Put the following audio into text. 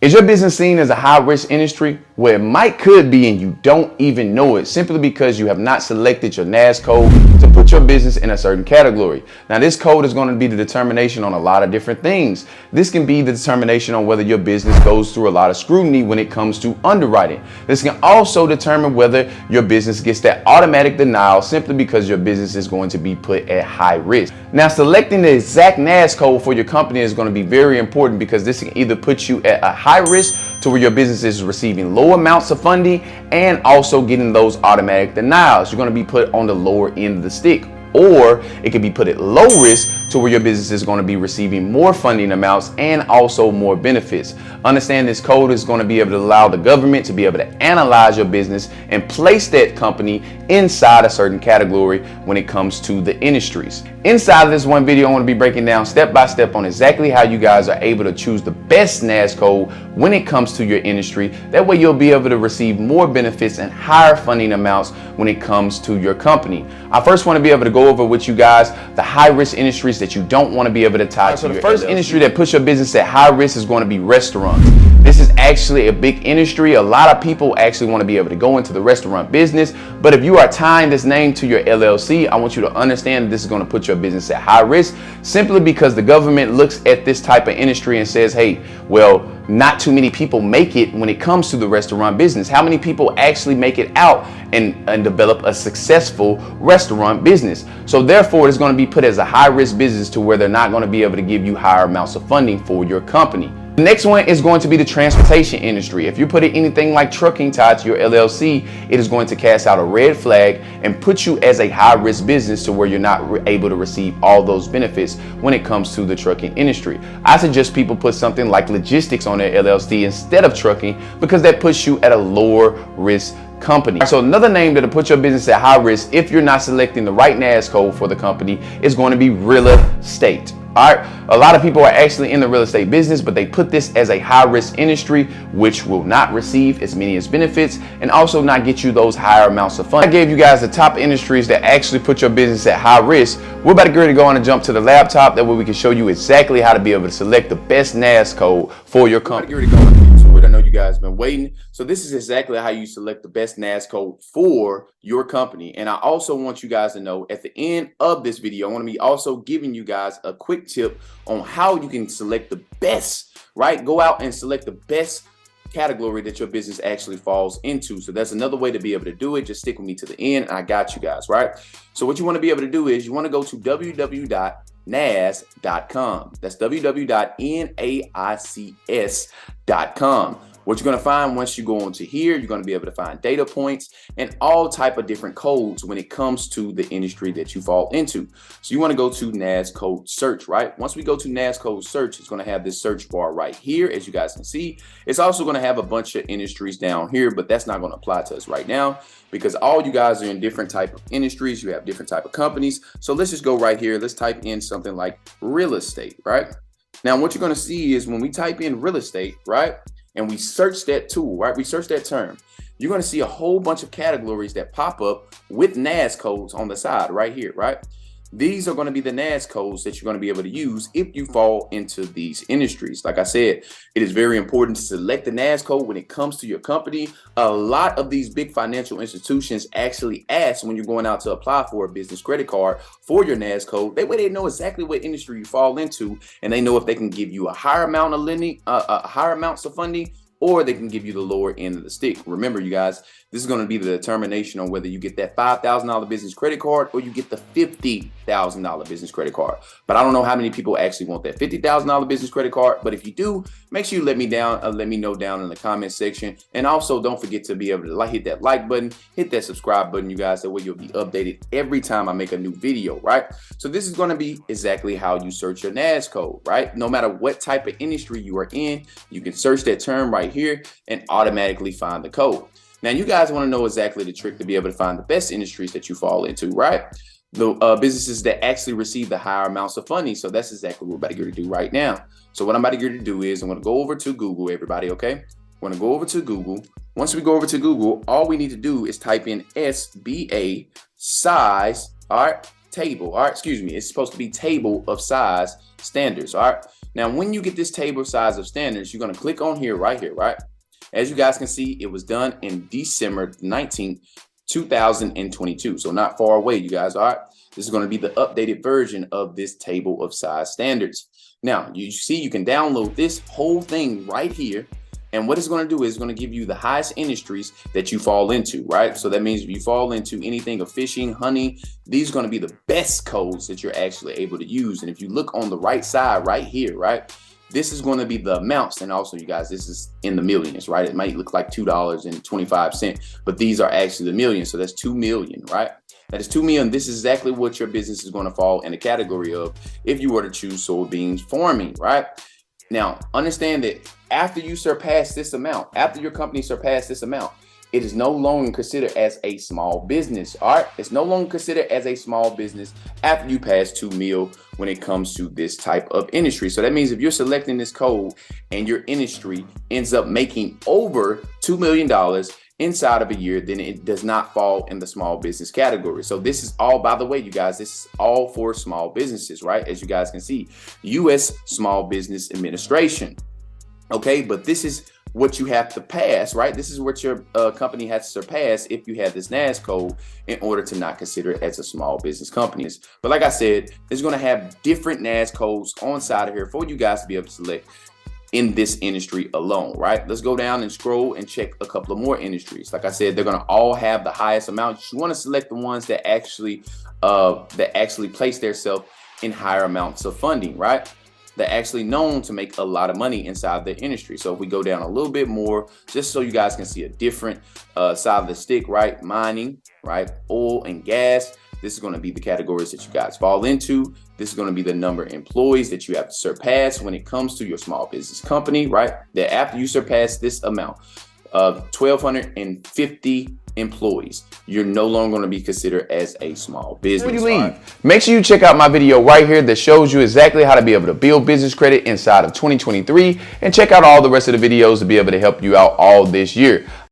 Is your business seen as a high-risk industry? Well, it could be, and you don't even know it, simply because you have not selected your NAICS code to put your business in a certain category. Now, this code is going to be the determination on a lot of different things. This can be the determination on whether your business goes through a lot of scrutiny when it comes to underwriting. This can also determine whether your business gets that automatic denial simply because your business is going to be put at high risk. Now, selecting the exact NAICS code for your company is going to be very important, because this can either put you at a high risk to where your business is receiving low amounts of funding and also getting those automatic denials. You're going to be put on the lower end of the stick. Or it could be put at low risk to where your business is going to be receiving more funding amounts and also more benefits. Understand this code is going to be able to allow the government to be able to analyze your business and place that company inside a certain category when it comes to the industries. Inside of this one video, I want to be breaking down step by step on exactly how you guys are able to choose the best NAICS code when it comes to your industry. That way you'll be able to receive more benefits and higher funding amounts when it comes to your company. I first want to be able to go over with you guys the high risk industries that you don't want to be able to tie to. So the first industry that puts your business at high risk is going to be restaurants. This is actually a big industry. A lot of people actually want to be able to go into the restaurant business, but if you are tying this name to your LLC, I want you to understand that this is going to put your business at high risk, simply because the government looks at this type of industry and says, hey, well, not too many people make it when it comes to the restaurant business. How many people actually make it out and develop a successful restaurant business? So therefore, it's going to be put as a high risk business to where they're not going to be able to give you higher amounts of funding for your company. The next one is going to be the transportation industry. If you put anything like trucking tied to your LLC, it is going to cast out a red flag and put you as a high risk business to where you're not able to receive all those benefits when it comes to the trucking industry. I suggest people put something like logistics on their LLC instead of trucking, because that puts you at a lower risk company. So another name that'll put your business at high risk if you're not selecting the right NAICS code for the company is going to be real estate. All right, a lot of people are actually in the real estate business, but they put this as a high risk industry, which will not receive as many as benefits and also not get you those higher amounts of funding. I gave you guys the top industries that actually put your business at high risk. We're about to get ready to go on and jump to the laptop. That way we can show you exactly how to be able to select the best NAICS code for your company. I know you guys have been waiting. So this is exactly how you select the best NAICS code for your company. And I also want you guys to know at the end of this video, I want to be also giving you guys a quick tip on how you can select the best, right? Go out and select the best category that your business actually falls into. So that's another way to be able to do it. Just stick with me to the end. I got you guys, right? So what you want to be able to do is you want to go to www.naics.com. That's www.naics.com. What you're going to find once you go onto here, you're going to be able to find data points and all type of different codes when it comes to the industry that you fall into. So you want to go to NAICS code search, right? Once we go to NAICS code search, it's going to have this search bar right here, as you guys can see. It's also going to have a bunch of industries down here, but that's not going to apply to us right now because all you guys are in different type of industries. You have different type of companies. So let's just go right here. Let's type in something like real estate, right? Now, what you're going to see is when we type in real estate, right? And we search that tool, right? We search that term. You're going to see a whole bunch of categories that pop up with NAICS codes on the side right here, right? These are going to be the NAICS codes that you're going to be able to use if you fall into these industries. Like I said, it is very important to select the NAICS code when it comes to your company. A lot of these big financial institutions actually ask when you're going out to apply for a business credit card for your NAICS code. That way they know exactly what industry you fall into, and they know if they can give you a higher amount of lending, higher amounts of funding, or they can give you the lower end of the stick. Remember, you guys, this is going to be the determination on whether you get that $5,000 business credit card or you get the $50,000 business credit card. But I don't know how many people actually want that $50,000 business credit card. But if you do, make sure you let me know down in the comment section. And also don't forget to be able to hit that like button, hit that subscribe button, you guys. That way you'll be updated every time I make a new video, right? So this is going to be exactly how you search your NAICS code, right? No matter what type of industry you are in, you can search that term right here and automatically find the code. Now, you guys want to know exactly the trick to be able to find the best industries that you fall into, right? The businesses that actually receive the higher amounts of funding. So that's exactly what we're about to get to do right now. So what I'm about to get to do is I'm going to go over to Google, everybody, okay? We're going to go over to Google. Once we go over to Google, all we need to do is type in SBA size, all right, table, all right, excuse me, it's supposed to be table of size standards, all right. Now, when you get this table of size of standards, you're gonna click on here, right here, right? As you guys can see, it was done in December 19th, 2022. So not far away, you guys, all right? This is gonna be the updated version of this table of size standards. Now, you see, you can download this whole thing right here. And what it's going to do is going to give you the highest industries that you fall into, right? So that means if you fall into anything of fishing, hunting, these are going to be the best codes that you're actually able to use. And if you look on the right side right here, right, this is going to be the amounts. And also, you guys, this is in the millions, right? It might look like $2.25, but these are actually the millions. So that's 2 million, right? That is 2 million. This is exactly what your business is going to fall in the category of if you were to choose soybeans farming, right? Now, understand that after you surpass this amount, after your company surpass this amount, it is no longer considered as a small business. All right, it's no longer considered as a small business after you pass 2 mil when it comes to this type of industry. So that means if you're selecting this code and your industry ends up making over $2 million inside of a year, then it does not fall in the small business category. So this is all, by the way, you guys, this is all for small businesses, right? As you guys can see, U.S. Small Business Administration. Okay, but this is what you have to pass, right? This is what your company has to surpass if you have this NAICS code in order to not consider it as a small business company. But like I said, it's going to have different NAICS codes on side of here for you guys to be able to select in this industry alone, right? Let's go down and scroll and check a couple of more industries. Like I said, they're going to all have the highest amount. You want to select the ones that actually place themselves in higher amounts of funding, right? They're actually known to make a lot of money inside the industry. So if we go down a little bit more, just so you guys can see a different side of the stick, right? Mining, right? Oil and gas. This is going to be the categories that you guys fall into. This is going to be the number of employees that you have to surpass when it comes to your small business company, right? That after you surpass this amount of 1,250 employees, you're no longer going to be considered as a small business. Before you leave, make sure you check out my video right here that shows you exactly how to be able to build business credit inside of 2023, and check out all the rest of the videos to be able to help you out all this year.